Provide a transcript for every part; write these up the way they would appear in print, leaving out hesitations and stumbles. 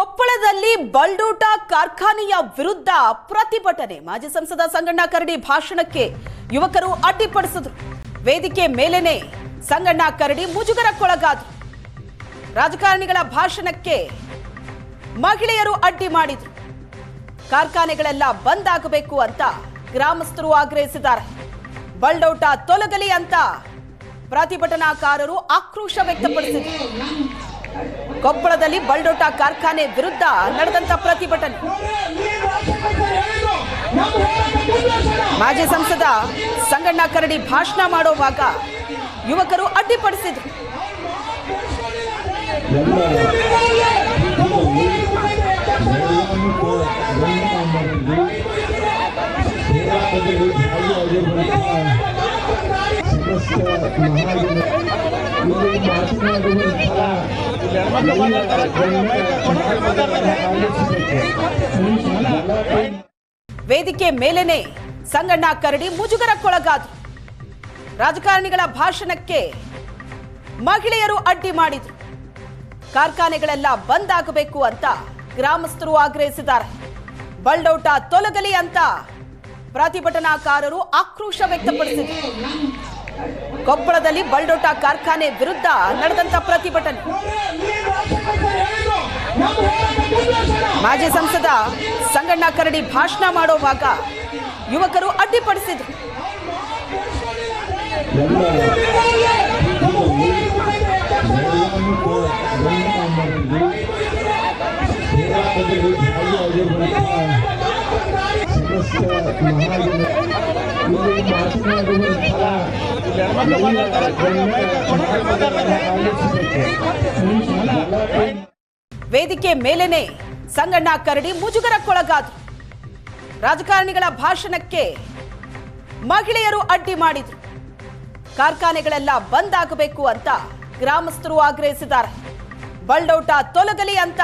ಕೊಪ್ಪಳದಲ್ಲಿ ಬಲ್ಡೋಟ ಕಾರ್ಖಾನೆಯ ವಿರುದ್ಧ ಪ್ರತಿಭಟನೆ. ಮಾಜಿ ಸಂಸದ ಸಂಗಣ್ಣ ಕರಡಿ ಭಾಷಣಕ್ಕೆ ಯುವಕರು ಅಡ್ಡಿಪಡಿಸಿದ್ರು. ವೇದಿಕೆ ಮೇಲೇನೆ ಸಂಗಣ್ಣ ಕರಡಿ ಮುಜುಗರಕ್ಕೊಳಗಾದರು. ರಾಜಕಾರಣಿಗಳ ಭಾಷಣಕ್ಕೆ ಮಹಿಳೆಯರು ಅಡ್ಡಿ ಮಾಡಿದ್ರು. ಕಾರ್ಖಾನೆಗಳೆಲ್ಲ ಬಂದ್ ಆಗಬೇಕು ಅಂತ ಗ್ರಾಮಸ್ಥರು ಆಗ್ರಹಿಸಿದ್ದಾರೆ. ಬಲ್ಡೋಟ ತೊಲಗಲಿ ಅಂತ ಪ್ರತಿಭಟನಾಕಾರರು ಆಕ್ರೋಶ ವ್ಯಕ್ತಪಡಿಸಿದರು. ಕೊಪ್ಪಳದಲ್ಲಿ ಬಲ್ಡೋಟ ಕಾರ್ಖಾನೆ ವಿರುದ್ಧ ನಡೆದಂತ ಪ್ರತಿಭಟನೆ. ಮಾಜಿ ಸಂಸದ ಸಂಗಣ್ಣ ಕರಡಿ ಭಾಷಣ ಮಾಡುವಾಗ ಯುವಕರು ಅಡ್ಡಿಪಡಿಸಿದ್ರು. ವೇದಿಕೆ ಮೇಲೇನೆ ಸಂಗಣ್ಣ ಕರಡಿ ಮುಜುಗರಕ್ಕೊಳಗಾದರು. ರಾಜಕಾರಣಿಗಳ ಭಾಷಣಕ್ಕೆ ಮಹಿಳೆಯರು ಅಡ್ಡಿ ಮಾಡಿದ್ರು. ಕಾರ್ಖಾನೆಗಳೆಲ್ಲ ಬಂದ್ ಆಗಬೇಕು ಅಂತ ಗ್ರಾಮಸ್ಥರು ಆಗ್ರಹಿಸಿದ್ದಾರೆ. ಬಲ್ಡೋಟ ತೊಲಗಲಿ ಅಂತ ಪ್ರತಿಭಟನಾಕಾರರು ಆಕ್ರೋಶ ವ್ಯಕ್ತಪಡಿಸಿದರು. ಕೊಪ್ಪಳದಲ್ಲಿ ಬಲ್ಡೋಟ ಕಾರ್ಖಾನೆ ವಿರುದ್ಧ ನಡೆದಂತ ಪ್ರತಿಭಟನೆ. ಮಾಜಿ ಸಂಸದ ಸಂಗಣ್ಣ ಕರಡಿ ಭಾಷಣ ಮಾಡುವಾಗ ಯುವಕರು ಅಡ್ಡಿಪಡಿಸಿದ್ರು. ವೇದಿಕೆ ಮೇಲೇನೆ ಸಂಗಣ್ಣ ಕರಡಿ ಮುಜುಗರಕ್ಕೊಳಗಾದರು. ರಾಜಕಾರಣಿಗಳ ಭಾಷಣಕ್ಕೆ ಮಹಿಳೆಯರು ಅಡ್ಡಿ ಮಾಡಿದ್ರು. ಕಾರ್ಖಾನೆಗಳೆಲ್ಲ ಬಂದ್ ಆಗಬೇಕು ಅಂತ ಗ್ರಾಮಸ್ಥರು ಆಗ್ರಹಿಸಿದ್ದಾರೆ. ಬಲ್ಡೋಟ ತೊಲಗಲಿ ಅಂತ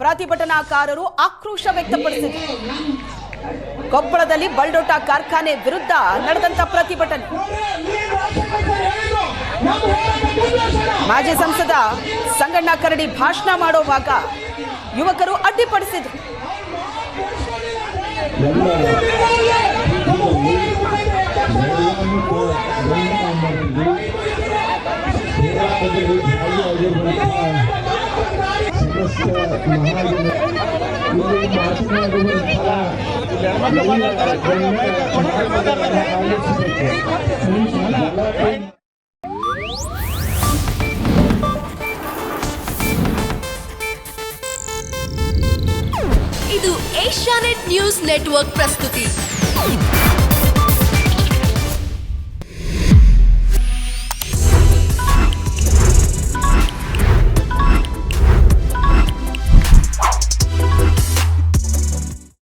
ಪ್ರತಿಭಟನಾಕಾರರು ಆಕ್ರೋಶ ವ್ಯಕ್ತಪಡಿಸಿದರು. ಕೊಪ್ಪಳದಲ್ಲಿ ಬಲ್ಡೋಟ ಕಾರ್ಖಾನೆ ವಿರುದ್ಧ ನಡೆದಂತ ಪ್ರತಿಭಟನೆ. ಮಾಜಿ ಸಂಸದ ಸಂಗಣ್ಣ ಕರಡಿ ಭಾಷಣ ಮಾಡುವಾಗ ಯುವಕರು ಅಡ್ಡಿಪಡಿಸಿದ್ರು. ಇದು ಏಷ್ಯಾನೆಟ್ ನ್ಯೂಸ್ ನೆಟ್ವರ್ಕ್ ಪ್ರಸ್ತುತಿ.